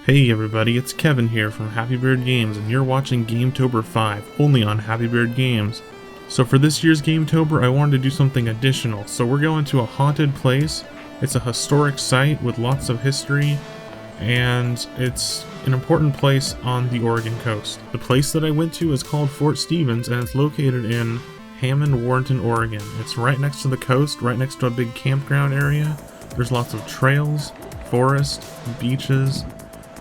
Hey everybody, it's Kevin here from Happy Beard Games, and you're watching GAMETOBER 5, only on Happy Beard Games. So for this year's GAMETOBER, I wanted to do something additional, so we're going to a haunted place. It's a historic site with lots of history, and it's an important place on the Oregon coast. The place that I went to is called Fort Stevens, and it's located in Hammond, Warrenton, Oregon. It's right next to the coast, right next to a big campground area. There's lots of trails, forest, beaches,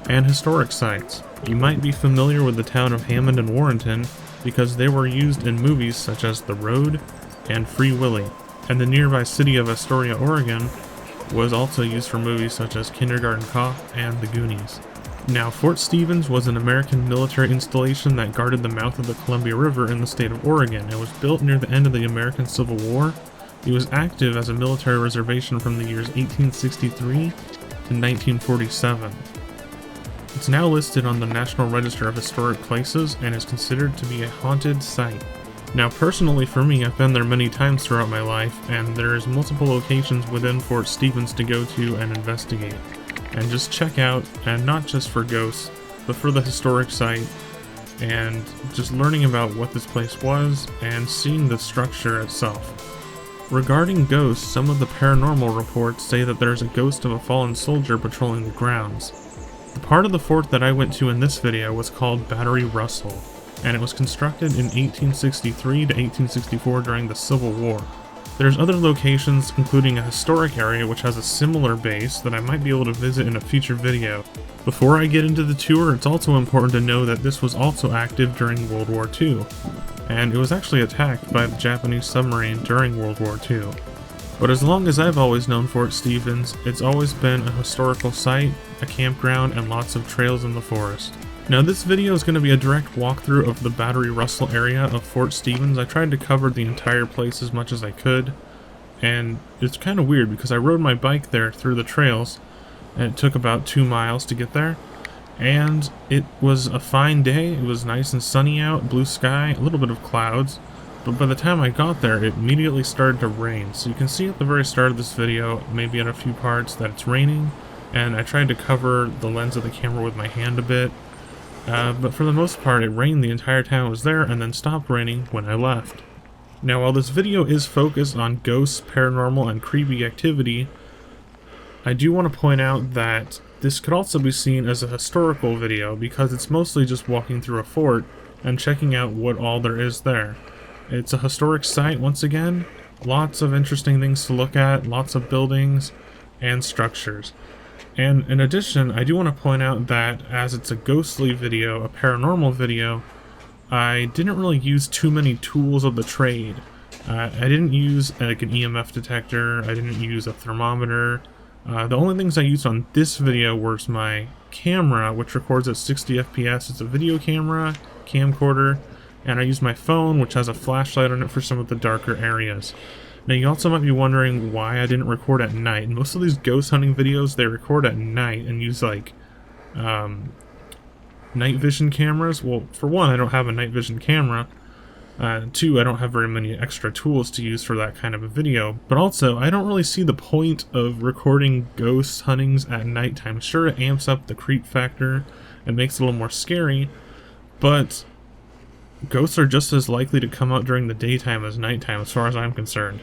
and historic sites. You might be familiar with the town of Hammond and Warrenton because they were used in movies such as The Road and Free Willy, and the nearby city of Astoria, Oregon was also used for movies such as Kindergarten Cop and The Goonies. Now, Fort Stevens was an American military installation that guarded the mouth of the Columbia River in the state of Oregon. It was built near the end of the American Civil War. It was active as a military reservation from the years 1863 to 1947. It's now listed on the National Register of Historic Places and is considered to be a haunted site. Now personally for me, I've been there many times throughout my life, and there's multiple locations within Fort Stevens to go to and investigate, and just check out, and not just for ghosts, but for the historic site, and just learning about what this place was, and seeing the structure itself. Regarding ghosts, some of the paranormal reports say that there's a ghost of a fallen soldier patrolling the grounds. The part of the fort that I went to in this video was called Battery Russell, and it was constructed in 1863 to 1864 during the Civil War. There's other locations, including a historic area which has a similar base that I might be able to visit in a future video. Before I get into the tour, it's also important to know that this was also active during World War II, and it was actually attacked by the Japanese submarine during World War II. But as long as I've always known Fort Stevens, it's always been a historical site, a campground, and lots of trails in the forest. Now this video is going to be a direct walkthrough of the Battery Russell area of Fort Stevens. I tried to cover the entire place as much as I could, and it's kind of weird because I rode my bike there through the trails, and it took about 2 miles to get there. And it was a fine day, it was nice and sunny out, blue sky, a little bit of clouds. But by the time I got there, it immediately started to rain. So you can see at the very start of this video, maybe in a few parts, that it's raining. And I tried to cover the lens of the camera with my hand a bit. But for the most part, it rained the entire time I was there and then stopped raining when I left. Now, while this video is focused on ghosts, paranormal, and creepy activity, I do want to point out that this could also be seen as a historical video because it's mostly just walking through a fort and checking out what all there is there. It's a historic site once again, lots of interesting things to look at, lots of buildings and structures. And in addition, I do want to point out that as it's a ghostly video, a paranormal video, I didn't really use too many tools of the trade. I didn't use like an EMF detector, I didn't use a thermometer. The only things I used on this video was my camera, which records at 60 FPS. It's a video camera, camcorder, and I used my phone, which has a flashlight on it for some of the darker areas. Now you also might be wondering why I didn't record at night. Most of these ghost hunting videos, they record at night and use like night vision cameras. Well, for one, I don't have a night vision camera. Two, I don't have very many extra tools to use for that kind of a video. But also, I don't really see the point of recording ghost huntings at nighttime. Sure, it amps up the creep factor and makes it a little more scary, but ghosts are just as likely to come out during the daytime as nighttime, as far as I'm concerned.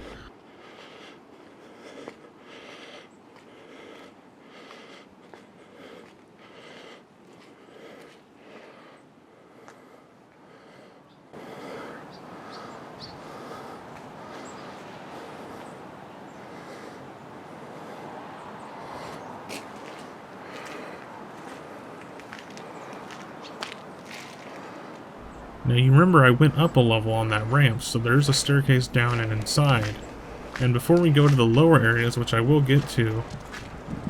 Now you remember I went up a level on that ramp, so there's a staircase down and inside. And before we go to the lower areas, which I will get to,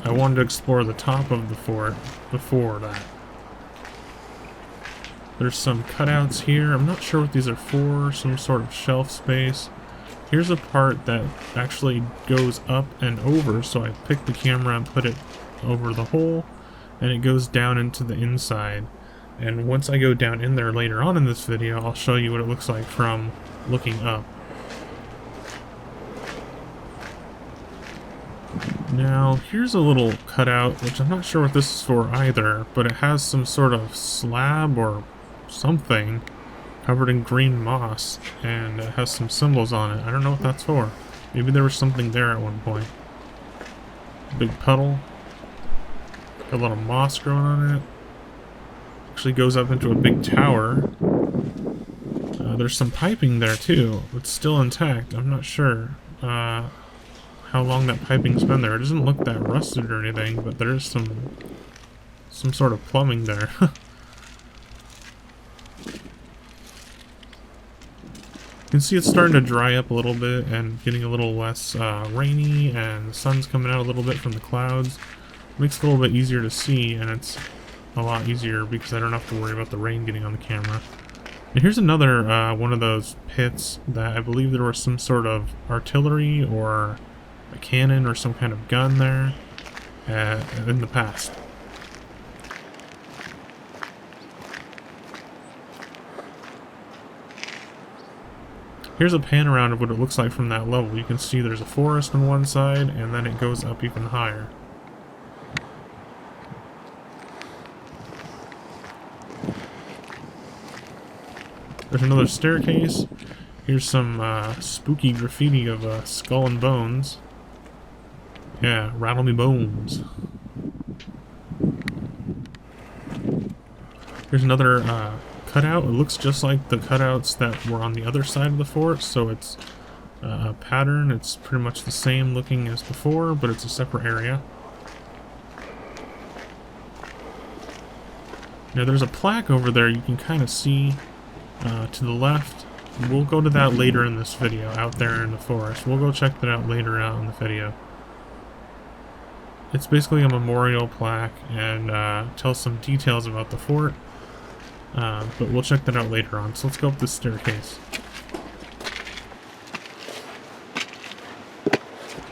I wanted to explore the top of the fort before that. There's some cutouts here. I'm not sure what these are for, some sort of shelf space. Here's a part that actually goes up and over, so I picked the camera and put it over the hole, and it goes down into the inside. And once I go down in there later on in this video, I'll show you what it looks like from looking up. Now, here's a little cutout, which I'm not sure what this is for either, but it has some sort of slab or something covered in green moss, and it has some symbols on it. I don't know what that's for. Maybe there was something there at one point. Big puddle. Got a lot of moss growing on it. Actually goes up into a big tower. There's some piping there too. It's still intact. I'm not sure how long that piping's been there. It doesn't look that rusted or anything, but there is some sort of plumbing there. You can see it's starting to dry up a little bit and getting a little less rainy, and the sun's coming out a little bit from the clouds. Makes it a little bit easier to see, and it's a lot easier because I don't have to worry about the rain getting on the camera. And here's another one of those pits that I believe there was some sort of artillery or a cannon or some kind of gun there in the past. Here's a pan around of what it looks like from that level. You can see there's a forest on one side, and then it goes up even higher. There's another staircase. Here's some spooky graffiti of skull and bones. Yeah, rattle me bones. Here's another cutout. It looks just like the cutouts that were on the other side of the fort, so it's a pattern. It's pretty much the same looking as before, but it's a separate area. Now there's a plaque over there you can kind of see to the left. We'll go to that later in this video, out there in the forest. We'll go check that out later out in the video. It's basically a memorial plaque and tells some details about the fort, but we'll check that out later on. So let's go up this staircase.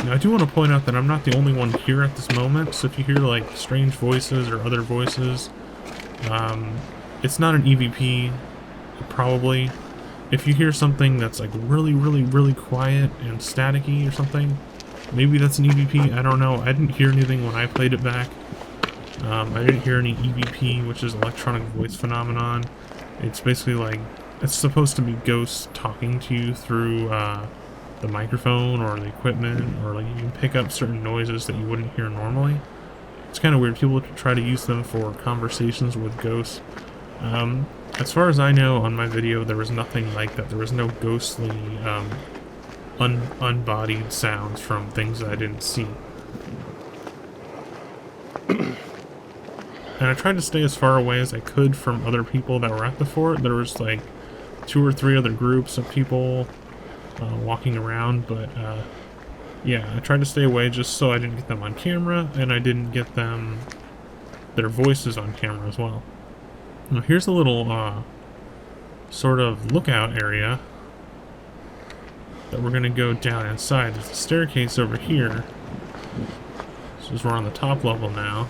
Now I do want to point out that I'm not the only one here at this moment, so if you hear like strange voices or other voices, it's not an EVP, probably. If you hear something that's like really quiet and staticky or something, maybe that's an EVP, I don't know. I didn't hear anything when I played it back. I didn't hear any EVP, which is electronic voice phenomenon. It's basically like, it's supposed to be ghosts talking to you through the microphone or the equipment, or like you can pick up certain noises that you wouldn't hear normally. It's kind of weird. People try to use them for conversations with ghosts. As far as I know, on my video, there was nothing like that. There was no ghostly, unbodied sounds from things that I didn't see. And I tried to stay as far away as I could from other people that were at the fort. There was like 2 or 3 other groups of people walking around, but yeah, I tried to stay away just so I didn't get them on camera, and I didn't get their voices on camera as well. Now here's a little sort of lookout area that we're gonna go down inside. There's a staircase over here. So we're on the top level now.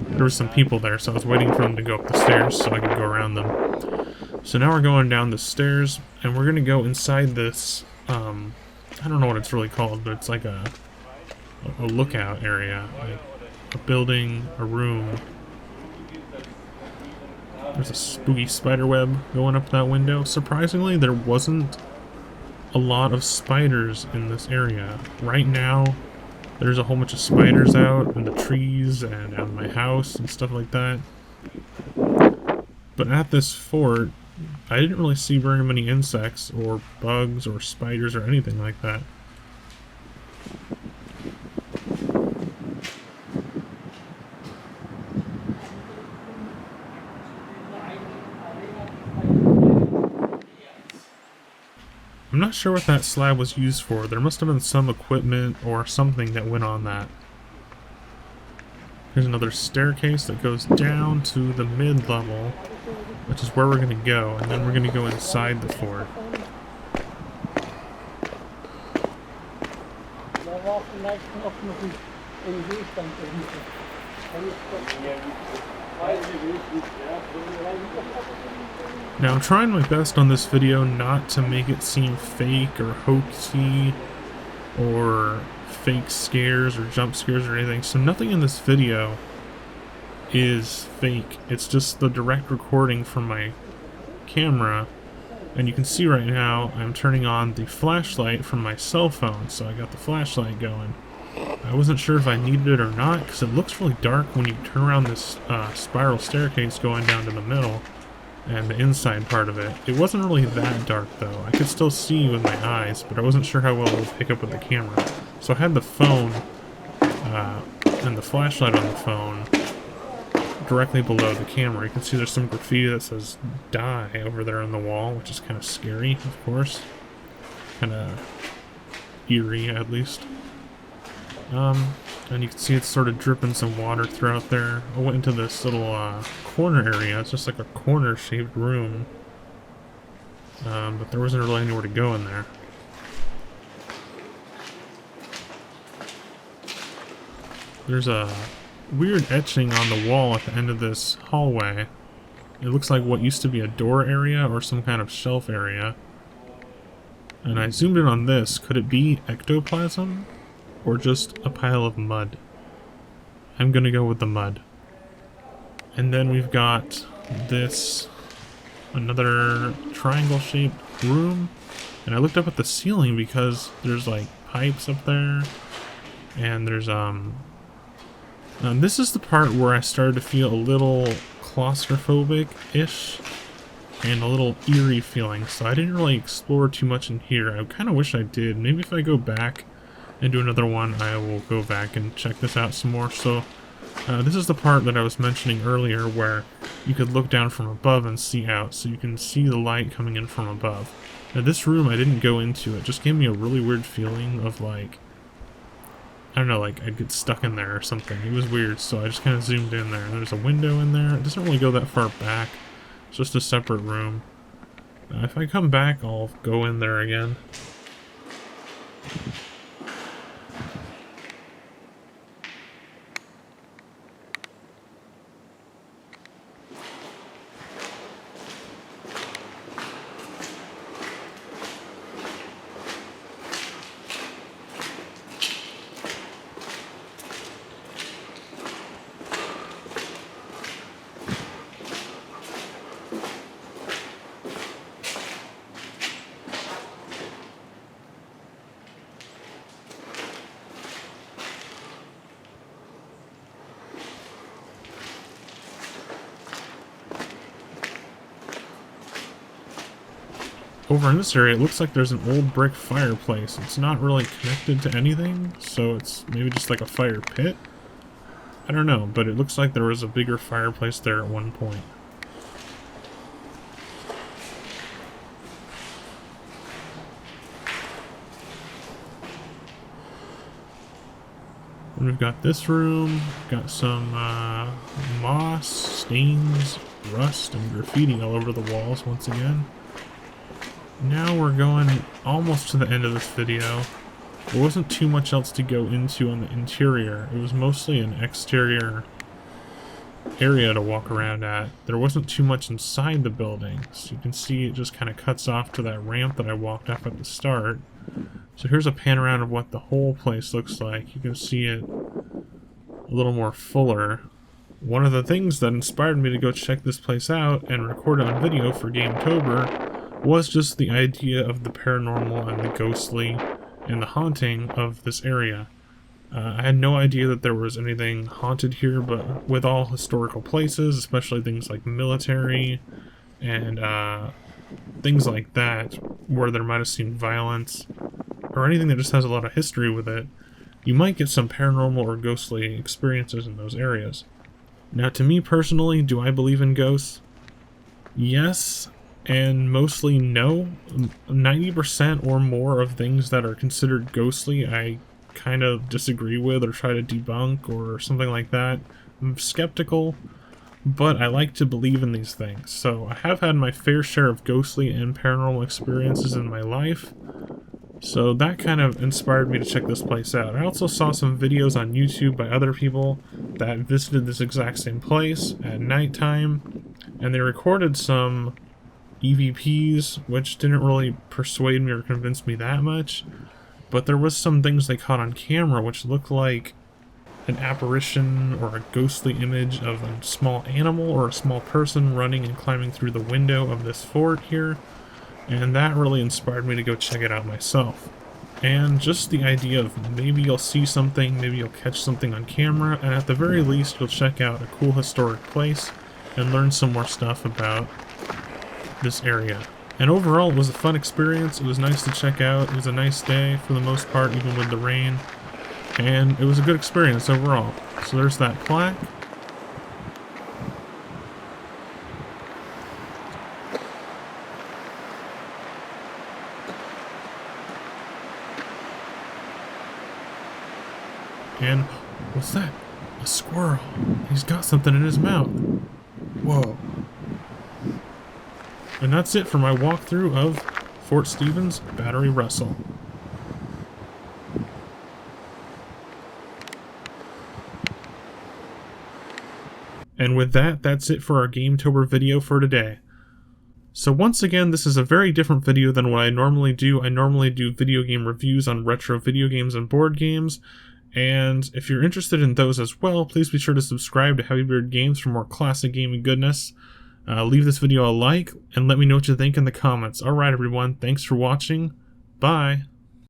There were some people there, so I was waiting for them to go up the stairs so I could go around them. So now we're going down the stairs, and we're gonna go inside this, I don't know what it's really called, but it's like a lookout area, like a building, a room. There's a spooky spider web going up that window. Surprisingly, there wasn't a lot of spiders in this area. Right now, there's a whole bunch of spiders out in the trees and out in my house and stuff like that. But at this fort, I didn't really see very many insects or bugs or spiders or anything like that. I'm not sure what that slab was used for. There must have been some equipment or something that went on that. Here's another staircase that goes down to the mid-level, which is where we're going to go, and then we're going to go inside the fort. Now I'm trying my best on this video not to make it seem fake or hoaxy or fake scares or jump scares or anything, so nothing in this video is fake. It's just the direct recording from my camera, and you can see right now I'm turning on the flashlight from my cell phone, so I got the flashlight going. I wasn't sure if I needed it or not because it looks really dark when you turn around this spiral staircase going down to the middle and the inside part of it. It wasn't really that dark though. I could still see with my eyes, but I wasn't sure how well it would pick up with the camera. So I had the phone and the flashlight on the phone directly below the camera. You can see there's some graffiti that says "die" over there on the wall, which is kind of scary, of course. Kind of eerie, at least. And you can see it's sort of dripping some water throughout there. I went into this little corner area. It's just like a corner-shaped room. But there wasn't really anywhere to go in there. There's a weird etching on the wall at the end of this hallway. It looks like what used to be a door area or some kind of shelf area. And I zoomed in on this. Could it be ectoplasm? Or just a pile of mud? I'm gonna go with the mud. And then we've got this, another triangle-shaped room. And I looked up at the ceiling because there's like pipes up there. And there's this is the part where I started to feel a little claustrophobic-ish and a little eerie feeling. So I didn't really explore too much in here. I kind of wish I did. Maybe if I go back and do another one, I will go back and check this out some more. So this is the part that I was mentioning earlier where you could look down from above and see out, so you can see the light coming in from above. Now this room I didn't go into. It just gave me a really weird feeling of like, I don't know, like I'd get stuck in there or something. It was weird, so I just kind of zoomed in there. There's a window in there. It doesn't really go that far back. It's just a separate room. If I come back, I'll go in there again. Over in this area, it looks like there's an old brick fireplace. It's not really connected to anything, so it's maybe just like a fire pit? I don't know, but it looks like there was a bigger fireplace there at one point. And we've got this room, got some moss, stains, rust, and graffiti all over the walls once again. Now we're going almost to the end of this video. There wasn't too much else to go into on the interior. It was mostly an exterior area to walk around at. There wasn't too much inside the building. So you can see it just kind of cuts off to that ramp that I walked up at the start. So here's a pan around of what the whole place looks like. You can see it a little more fuller. One of the things that inspired me to go check this place out and record it on video for GAMETOBER was just the idea of the paranormal and the ghostly and the haunting of this area. I had no idea that there was anything haunted here, but with all historical places, especially things like military and things like that, where there might have seen violence, or anything that just has a lot of history with it, you might get some paranormal or ghostly experiences in those areas. Now, to me personally, do I believe in ghosts? Yes, and mostly no. 90% or more of things that are considered ghostly I kind of disagree with or try to debunk or something like that. I'm skeptical, but I like to believe in these things. So I have had my fair share of ghostly and paranormal experiences in my life. So that kind of inspired me to check this place out. I also saw some videos on YouTube by other people that visited this exact same place at nighttime, and they recorded some EVPs, which didn't really persuade me or convince me that much, but there was some things they caught on camera which looked like an apparition or a ghostly image of a small animal or a small person running and climbing through the window of this fort here. And that really inspired me to go check it out myself. And just the idea of maybe you'll see something, maybe you'll catch something on camera, and at the very least you'll check out a cool historic place and learn some more stuff about this area. And overall, it was a fun experience. It was nice to check out. It was a nice day for the most part, even with the rain. And it was a good experience overall. So there's that plaque. And what's that? A squirrel. He's got something in his mouth. Whoa. And that's it for my walkthrough of Fort Stevens Battery Russell. And with that, that's it for our GameTober video for today. So once again, this is a very different video than what I normally do. I normally do video game reviews on retro video games and board games. And if you're interested in those as well, please be sure to subscribe to Heavybeard Games for more classic gaming goodness. Leave this video a like, and let me know what you think in the comments. Alright everyone, thanks for watching. Bye!